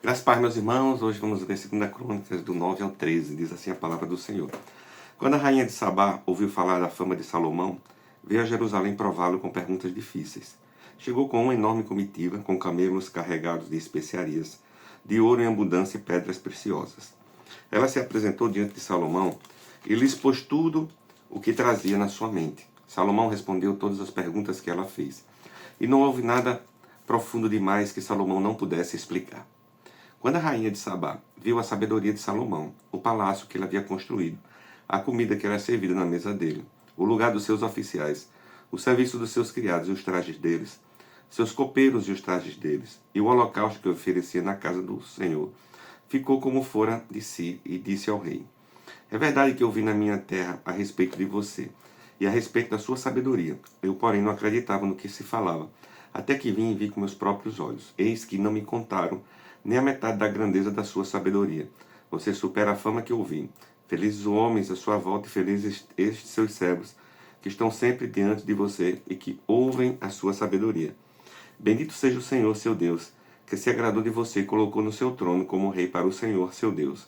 Graças a Pai, meus irmãos, hoje vamos ver 2 Crônicas, do 9 ao 13, diz assim a palavra do Senhor. Quando a rainha de Sabá ouviu falar da fama de Salomão, veio a Jerusalém prová-lo com perguntas difíceis. Chegou com uma enorme comitiva, com camelos carregados de especiarias, de ouro em abundância e pedras preciosas. Ela se apresentou diante de Salomão e lhe expôs tudo o que trazia na sua mente. Salomão respondeu todas as perguntas que ela fez. E não houve nada profundo demais que Salomão não pudesse explicar. Quando a rainha de Sabá viu a sabedoria de Salomão, o palácio que ele havia construído, a comida que era servida na mesa dele, o lugar dos seus oficiais, o serviço dos seus criados e os trajes deles, seus copeiros e os trajes deles, e o holocausto que oferecia na casa do Senhor, ficou como fora de si e disse ao rei: É verdade que ouvi na minha terra a respeito de você e a respeito da sua sabedoria. Eu, porém, não acreditava no que se falava, até que vim e vi com meus próprios olhos. Eis que não me contaram nem a metade da grandeza da sua sabedoria. Você supera a fama que ouvi. Felizes os homens à sua volta e felizes estes seus servos, que estão sempre diante de você e que ouvem a sua sabedoria. Bendito seja o Senhor, seu Deus, que se agradou de você e colocou no seu trono como rei para o Senhor, seu Deus.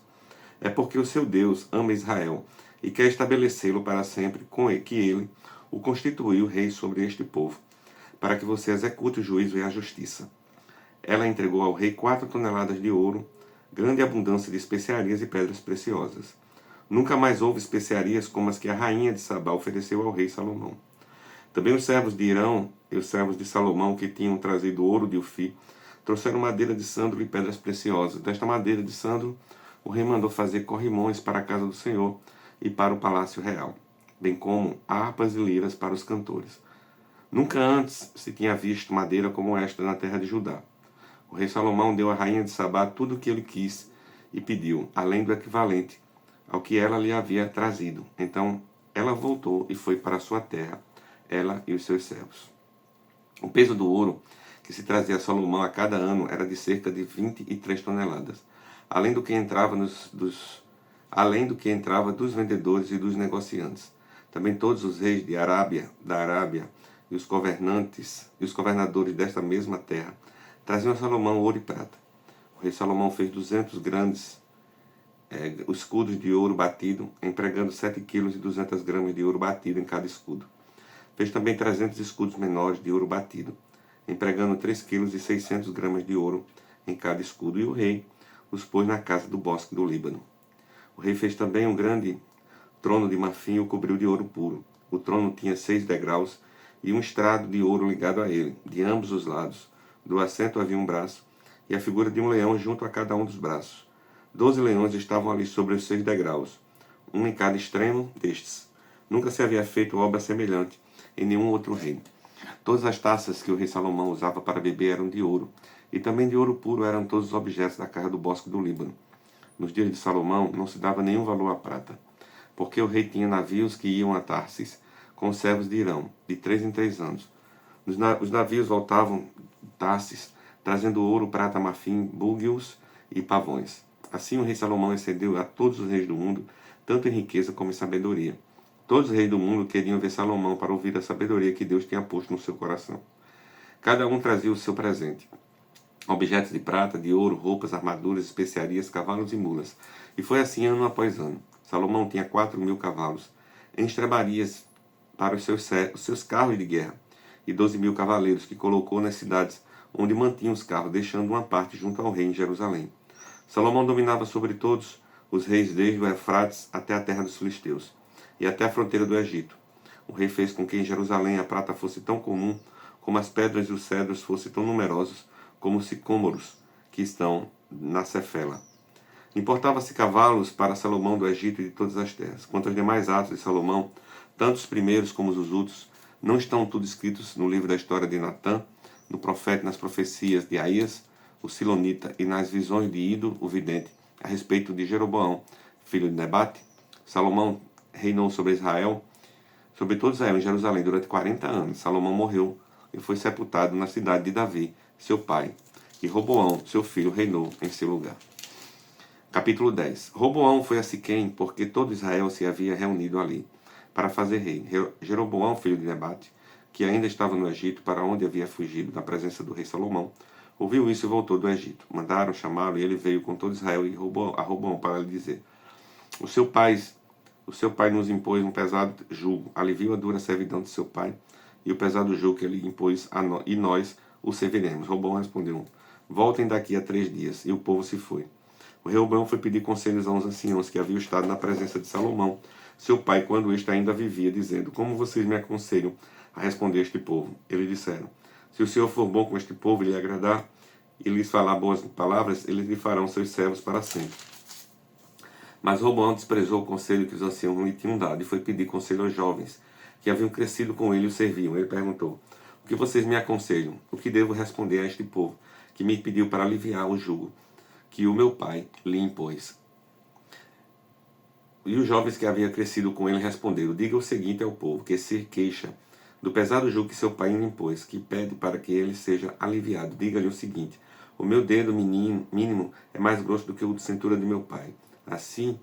É porque o seu Deus ama Israel e quer estabelecê-lo para sempre, com que ele o constituiu rei sobre este povo, para que você execute o juízo e a justiça. Ela entregou ao rei 4 toneladas de ouro, grande abundância de especiarias e pedras preciosas. Nunca mais houve especiarias como as que a rainha de Sabá ofereceu ao rei Salomão. Também os servos de Irão e os servos de Salomão, que tinham trazido ouro de Ufi, trouxeram madeira de sandro e pedras preciosas. Desta madeira de sandro, o rei mandou fazer corrimões para a casa do Senhor e para o palácio real, bem como harpas e liras para os cantores. Nunca antes se tinha visto madeira como esta na terra de Judá. O rei Salomão deu à rainha de Sabá tudo o que ele quis e pediu, além do equivalente ao que ela lhe havia trazido. Então ela voltou e foi para a sua terra, ela e os seus servos. O peso do ouro que se trazia a Salomão a cada ano era de cerca de 23 toneladas, além do que entrava dos vendedores e dos negociantes. Também todos os reis da Arábia e os governantes e os governadores desta mesma terra traziam a Salomão ouro e prata. O rei Salomão fez 200 grandes escudos de ouro batido, empregando 7 quilos e 200 gramas de ouro batido em cada escudo. Fez também 300 escudos menores de ouro batido, empregando 3 quilos e 600 gramas de ouro em cada escudo, e o rei os pôs na casa do bosque do Líbano. O rei fez também um grande trono de marfim e o cobriu de ouro puro. O trono tinha 6 degraus e um estrado de ouro ligado a ele, de ambos os lados. Do assento havia um braço, e a figura de um leão junto a cada um dos braços. 12 leões estavam ali sobre os 6 degraus, um em cada extremo destes. Nunca se havia feito obra semelhante em nenhum outro reino. Todas as taças que o rei Salomão usava para beber eram de ouro, e também de ouro puro eram todos os objetos da casa do bosque do Líbano. Nos dias de Salomão não se dava nenhum valor à prata, porque o rei tinha navios que iam a Tarsis com os servos de Irão, de 3 em 3 anos. Os navios voltavam de Tarsis, trazendo ouro, prata, marfim, búguios e pavões. Assim o rei Salomão excedeu a todos os reis do mundo, tanto em riqueza como em sabedoria. Todos os reis do mundo queriam ver Salomão para ouvir a sabedoria que Deus tinha posto no seu coração. Cada um trazia o seu presente: objetos de prata, de ouro, roupas, armaduras, especiarias, cavalos e mulas. E foi assim ano após ano. Salomão tinha 4.000 cavalos, em estrebarias para os seus carros de guerra, e 12.000 cavaleiros que colocou nas cidades onde mantinha os carros, deixando uma parte junto ao rei em Jerusalém. Salomão dominava sobre todos os reis desde o Eufrates até a terra dos filisteus, e até a fronteira do Egito. O rei fez com que em Jerusalém a prata fosse tão comum, como as pedras e os cedros fossem tão numerosos, como os sicômoros que estão na Cefela. Importava-se cavalos para Salomão do Egito e de todas as terras. Quanto aos demais atos de Salomão, tanto os primeiros como os outros, não estão tudo escritos no livro da história de Natã, no profeta, nas profecias de Aías, o Silonita, e nas visões de Ido, o vidente, a respeito de Jeroboão, filho de Nebate? Salomão reinou sobre Israel, sobre todo Israel, em Jerusalém, durante 40 anos. Salomão morreu e foi sepultado na cidade de Davi, seu pai, e Roboão, seu filho, reinou em seu lugar. Capítulo 10. Roboão foi a Siquém, porque todo Israel se havia reunido ali para fazer rei. Jeroboão, filho de Nebate, que ainda estava no Egito, para onde havia fugido da presença do rei Salomão, ouviu isso e voltou do Egito. Mandaram chamá-lo e ele veio com todo Israel e a Roboão para lhe dizer: O seu pai nos impôs um pesado jugo, aliviou a dura servidão de seu pai e o pesado jugo que ele impôs e nós o serviremos. Roboão respondeu: Voltem daqui a 3 dias. E o povo se foi. O rei Roboão foi pedir conselhos a uns anciãos que haviam estado na presença de Salomão, seu pai, quando este ainda vivia, dizendo: Como vocês me aconselham a responder a este povo? Eles disseram: Se o Senhor for bom com este povo e lhe agradar, e lhes falar boas palavras, eles lhe farão seus servos para sempre. Mas Roboão desprezou o conselho que os anciãos lhe tinham dado e foi pedir conselho aos jovens, que haviam crescido com ele e o serviam. Ele perguntou: O que vocês me aconselham? O que devo responder a este povo, que me pediu para aliviar o jugo que o meu pai lhe impôs? E os jovens que haviam crescido com ele responderam: Diga o seguinte ao povo, que se queixa do pesado jugo que seu pai lhe impôs, que pede para que ele seja aliviado. Diga-lhe o seguinte: O meu dedo mínimo é mais grosso do que o de cintura de meu pai. Assim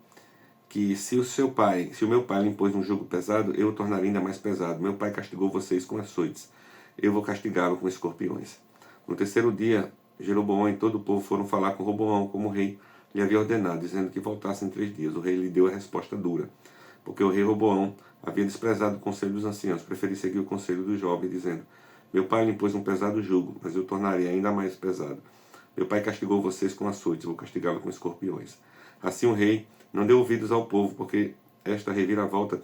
que se o meu pai lhe impôs um jugo pesado, eu o tornarei ainda mais pesado. Meu pai castigou vocês com açoites, eu vou castigá-lo com escorpiões. No terceiro dia, Jeroboão e todo o povo foram falar com Roboão, como o rei lhe havia ordenado, dizendo que voltasse em 3 dias. O rei lhe deu a resposta dura, porque o rei Roboão havia desprezado o conselho dos anciãos, preferiu seguir o conselho dos jovens, dizendo: Meu pai lhe impôs um pesado jugo, mas eu o tornarei ainda mais pesado. Meu pai castigou vocês com açoites, vou castigá-lo com escorpiões. Assim o rei não deu ouvidos ao povo, porque esta reviravolta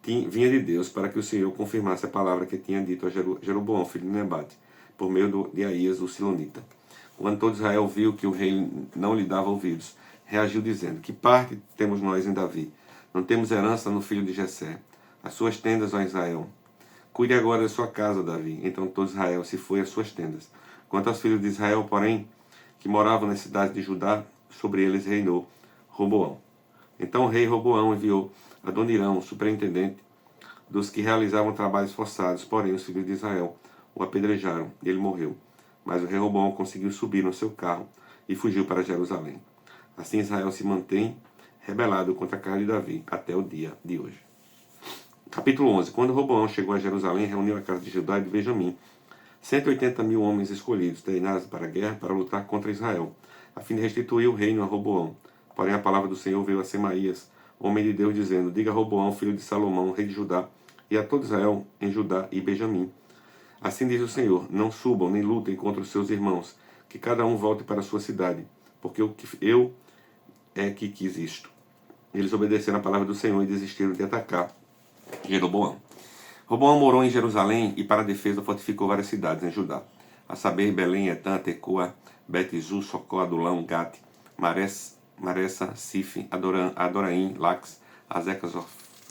vinha de Deus, para que o Senhor confirmasse a palavra que tinha dito a Jeroboão, filho de Nebate, por meio de Aías, o Silonita. Quando todo Israel viu que o rei não lhe dava ouvidos, reagiu dizendo: Que parte temos nós em Davi? Não temos herança no filho de Jessé. As suas tendas, ó Israel. Cuide agora da sua casa, Davi. Então todo Israel se foi às suas tendas. Quanto aos filhos de Israel, porém, que moravam nas cidades de Judá, sobre eles reinou Roboão. Então o rei Roboão enviou Adonirão, superintendente dos que realizavam trabalhos forçados, porém os filhos de Israel o apedrejaram e ele morreu. Mas o rei Roboão conseguiu subir no seu carro e fugiu para Jerusalém. Assim Israel se mantém rebelado contra a casa de Davi até o dia de hoje. Capítulo 11. Quando Roboão chegou a Jerusalém, reuniu a casa de Judá e de Benjamim 180.000 homens escolhidos, treinados para a guerra, para lutar contra Israel, a fim de restituir o reino a Roboão. Porém a palavra do Senhor veio a Semaías, homem de Deus, dizendo: Diga a Roboão, filho de Salomão, rei de Judá, e a todo Israel em Judá e Benjamim: Assim diz o Senhor: Não subam nem lutem contra os seus irmãos, que cada um volte para a sua cidade, porque eu é que quis isto. Eles obedeceram a palavra do Senhor e desistiram de atacar Jeroboão. Roboão morou em Jerusalém e para a defesa fortificou várias cidades em Judá, a saber, Belém, Etã, Tecoa, Bet-Zu, Socó, Adulão, Gate, Maressa, Sif, Adoraim, Lax, Azeca,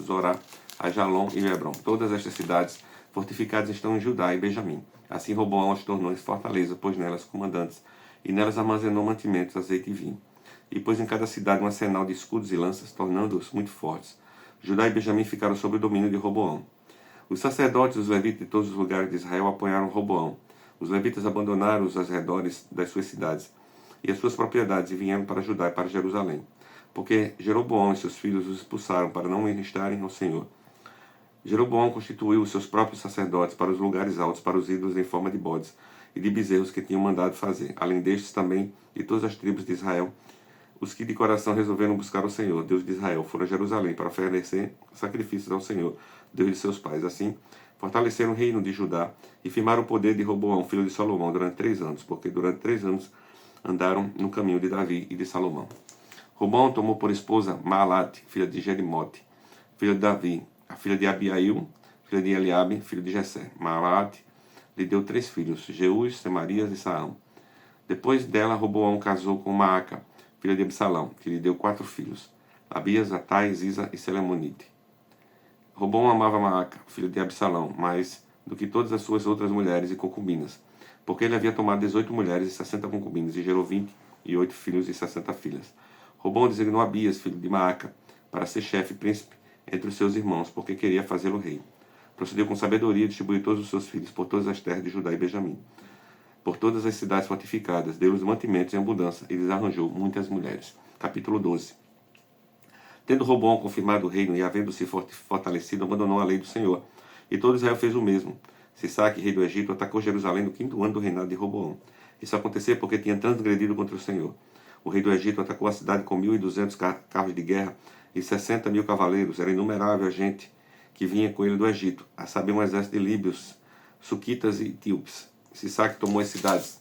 Zorá, Ajalon e Hebron. Todas estas cidades fortificadas estão em Judá e Benjamim. Assim Roboão as tornou em fortaleza, pôs nelas comandantes, e nelas armazenou mantimentos, azeite e vinho. E pôs em cada cidade um arsenal de escudos e lanças, tornando-os muito fortes. Judá e Benjamim ficaram sob o domínio de Roboão. Os sacerdotes e os levitas de todos os lugares de Israel apoiaram Roboão. Os levitas abandonaram os arredores das suas cidades e as suas propriedades e vieram para Judá e para Jerusalém, porque Jeroboão e seus filhos os expulsaram para não ministrarem ao Senhor. Jeroboão constituiu os seus próprios sacerdotes para os lugares altos, para os ídolos em forma de bodes e de bezerros que tinham mandado fazer. Além destes também, de todas as tribos de Israel, os que de coração resolveram buscar o Senhor, Deus de Israel, foram a Jerusalém para oferecer sacrifícios ao Senhor, Deus de seus pais. Assim, fortaleceram o reino de Judá e firmaram o poder de Roboão, filho de Salomão, durante 3 anos, porque durante 3 anos andaram no caminho de Davi e de Salomão. Roboão tomou por esposa Maalate, filha de Jerimote, filha de Davi, a filha de Abiail, filha de Eliabe, filho de Jessé. Maalate lhe deu 3 filhos, Jeús, Semarias e Saão. Depois dela, Roboão casou com Maaca, filha de Absalão, que lhe deu 4 filhos, Abias, Atai, Ziza e Selemonite. Roboão amava Maaca, filho de Absalão, mais do que todas as suas outras mulheres e concubinas, porque ele havia tomado 18 mulheres e 60 concubinas, e gerou 28 filhos e 60 filhas. Roboão designou Abias, filho de Maaca, para ser chefe e príncipe entre os seus irmãos, porque queria fazê-lo rei. Procedeu com sabedoria e distribuiu todos os seus filhos por todas as terras de Judá e Benjamim, por todas as cidades fortificadas, deu-lhes mantimentos em abundância e lhes arranjou muitas mulheres. Capítulo 12. Tendo Roboão confirmado o reino e havendo-se fortalecido, abandonou a lei do Senhor, e todo Israel fez o mesmo. Sisaque, rei do Egito, atacou Jerusalém no 5º ano do reinado de Roboão. Isso aconteceu porque tinha transgredido contra o Senhor. O rei do Egito atacou a cidade com 1.200 carros de guerra e 60.000 cavaleiros. Era inumerável a gente que vinha com ele do Egito, a saber, um exército de líbios, suquitas e etíopes. Sisaque tomou as cidades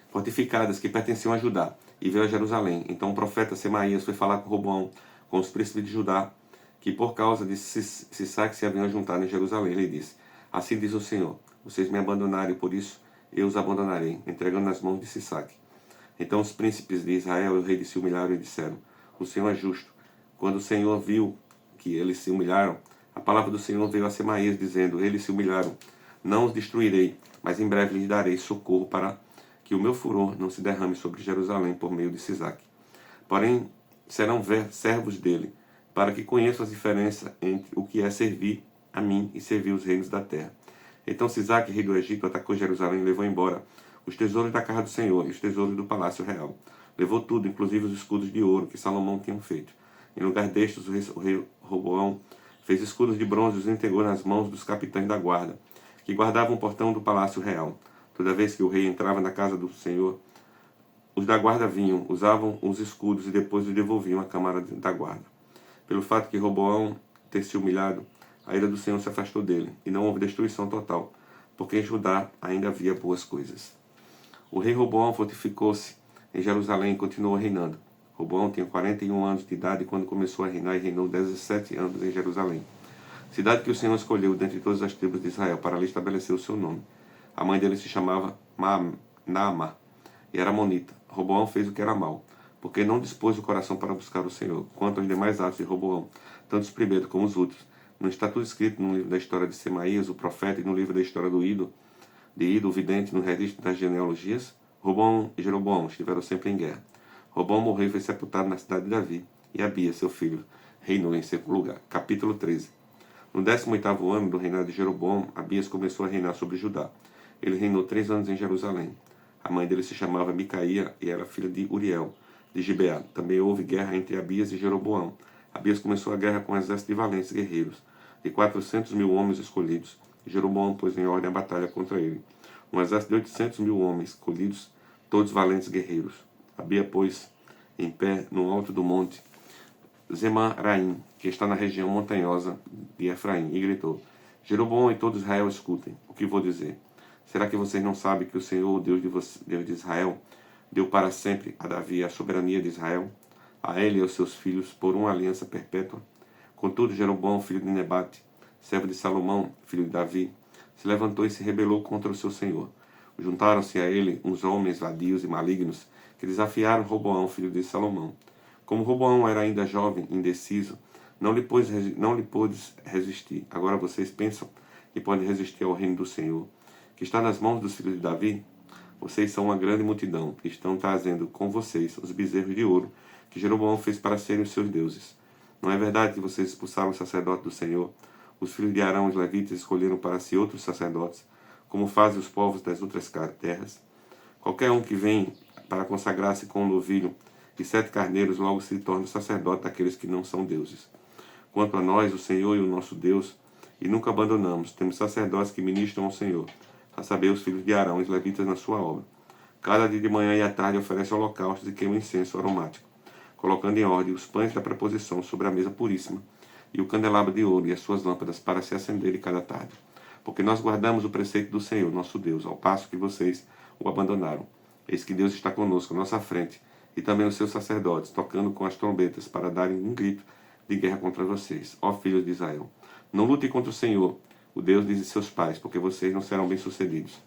fortificadas que pertenciam a Judá e veio a Jerusalém. Então o profeta Semaías foi falar com Roboão, com os príncipes de Judá, que por causa de Sisaque se haviam juntado em Jerusalém. Ele disse: assim diz o Senhor, vocês me abandonaram e por isso eu os abandonarei, entregando nas mãos de Sisaque. Então os príncipes de Israel e o rei se humilharam e disseram: o Senhor é justo. Quando o Senhor viu que eles se humilharam, a palavra do Senhor veio a Semaías, dizendo: eles se humilharam, não os destruirei, mas em breve lhes darei socorro para que o meu furor não se derrame sobre Jerusalém por meio de Sisaque. Porém, serão servos dele, para que conheçam a diferença entre o que é servir a mim e servir os reinos da terra. Então Sisaque, rei do Egito, atacou Jerusalém e levou embora os tesouros da casa do Senhor e os tesouros do palácio real. Levou tudo, inclusive os escudos de ouro que Salomão tinha feito. Em lugar destes, o rei Roboão fez escudos de bronze e os entregou nas mãos dos capitães da guarda, que guardavam o portão do palácio real. Toda vez que o rei entrava na casa do Senhor, os da guarda vinham, usavam os escudos e depois os devolviam à câmara da guarda. Pelo fato que Roboão ter se humilhado, a ira do Senhor se afastou dele, e não houve destruição total, porque em Judá ainda havia boas coisas. O rei Roboão fortificou-se em Jerusalém e continuou reinando. Roboão tinha 41 anos de idade quando começou a reinar e reinou 17 anos em Jerusalém, cidade que o Senhor escolheu dentre todas as tribos de Israel para ali estabelecer o seu nome. A mãe dele se chamava Naamá e era monita. Roboão fez o que era mal, porque não dispôs o coração para buscar o Senhor. Quanto aos demais atos de Roboão, tanto os primeiros como os últimos, não está tudo escrito no livro da história de Semaías, o profeta, e no livro da história do Ido, o vidente, no registro das genealogias? Roboão e Jeroboão estiveram sempre em guerra. Roboão morreu e foi sepultado na cidade de Davi, e Abias, seu filho, reinou em seu lugar. Capítulo 13. No 18º ano do reinado de Jeroboão, Abias começou a reinar sobre Judá. Ele reinou 3 anos em Jerusalém. A mãe dele se chamava Micaía e era filha de Uriel, de Gibeá. Também houve guerra entre Abias e Jeroboão. Abias começou a guerra com um exército de valentes guerreiros, de 400.000 homens escolhidos. Jeroboão pôs em ordem a batalha contra ele. Um exército de 800.000 homens escolhidos, todos valentes guerreiros. Abia pôs em pé no alto do monte Zemaraim, que está na região montanhosa de Efraim, e gritou: Jeroboão e todo Israel, escutem o que vou dizer. Será que vocês não sabem que o Senhor, o Deus de Israel, deu para sempre a Davi a soberania de Israel, a ele e aos seus filhos, por uma aliança perpétua? Contudo, Jeroboão, filho de Nebate, servo de Salomão, filho de Davi, se levantou e se rebelou contra o seu senhor. Juntaram-se a ele uns homens vadios e malignos que desafiaram Roboão, filho de Salomão. Como Roboão era ainda jovem, indeciso, não lhe pôde resistir. Agora vocês pensam que podem resistir ao reino do Senhor, que está nas mãos dos filhos de Davi? Vocês são uma grande multidão e estão trazendo com vocês os bezerros de ouro que Jeroboão fez para serem os seus deuses. Não é verdade que vocês expulsaram o sacerdote do Senhor? Os filhos de Arão, os levitas, escolheram para si outros sacerdotes, como fazem os povos das outras terras. Qualquer um que vem para consagrar-se com um novilho e 7 carneiros logo se torna sacerdote daqueles que não são deuses. Quanto a nós, o Senhor e o nosso Deus, e nunca abandonamos, temos sacerdotes que ministram ao Senhor, a saber, os filhos de Arão e os levitas na sua obra. Cada dia de manhã e à tarde oferece holocaustos e queima incenso aromático, colocando em ordem os pães da preposição sobre a mesa puríssima, e o candelabro de ouro e as suas lâmpadas para se acenderem cada tarde. Porque nós guardamos o preceito do Senhor, nosso Deus, ao passo que vocês o abandonaram. Eis que Deus está conosco à nossa frente, e também os seus sacerdotes, tocando com as trombetas para darem um grito de guerra contra vocês, ó filhos de Israel. Não lutem contra o Senhor, o Deus de seus pais, porque vocês não serão bem-sucedidos.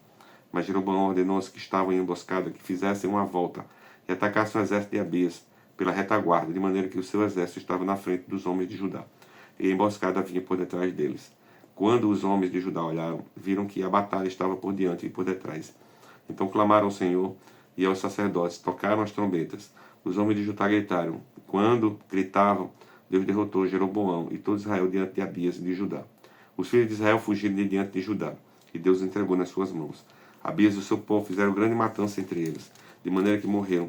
Mas Jeroboão ordenou aos que estavam em emboscada que fizessem uma volta e atacassem o exército de Abias pela retaguarda, de maneira que o seu exército estava na frente dos homens de Judá, e a emboscada vinha por detrás deles. Quando os homens de Judá olharam, viram que a batalha estava por diante e por detrás. Então clamaram ao Senhor e aos sacerdotes, tocaram as trombetas. Os homens de Judá gritaram. Quando gritavam, Deus derrotou Jeroboão e todo Israel diante de Abias e de Judá. Os filhos de Israel fugiram de diante de Judá, e Deus os entregou nas suas mãos. Abias e o seu povo fizeram grande matança entre eles, de maneira que morreram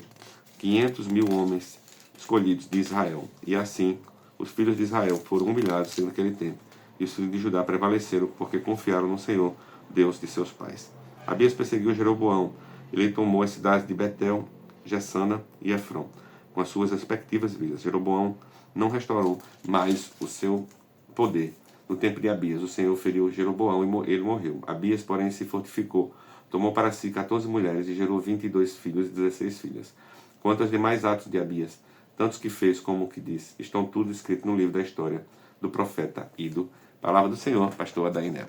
500.000 homens escolhidos de Israel. E assim, os filhos de Israel foram humilhados naquele tempo, e os filhos de Judá prevaleceram, porque confiaram no Senhor, Deus de seus pais. Abias perseguiu Jeroboão Ele tomou as cidades de Betel, Jessana e Efron, com as suas respectivas vilas. Jeroboão não restaurou mais o seu poder. No tempo de Abias, o Senhor feriu Jeroboão e ele morreu. Abias, porém, se fortificou. Tomou para si 14 mulheres e gerou 22 filhos e 16 filhas. Quanto aos demais atos de Abias, tantos que fez como o que disse, estão tudo escrito no livro da história do profeta Ido. Palavra do Senhor, pastor Adainel.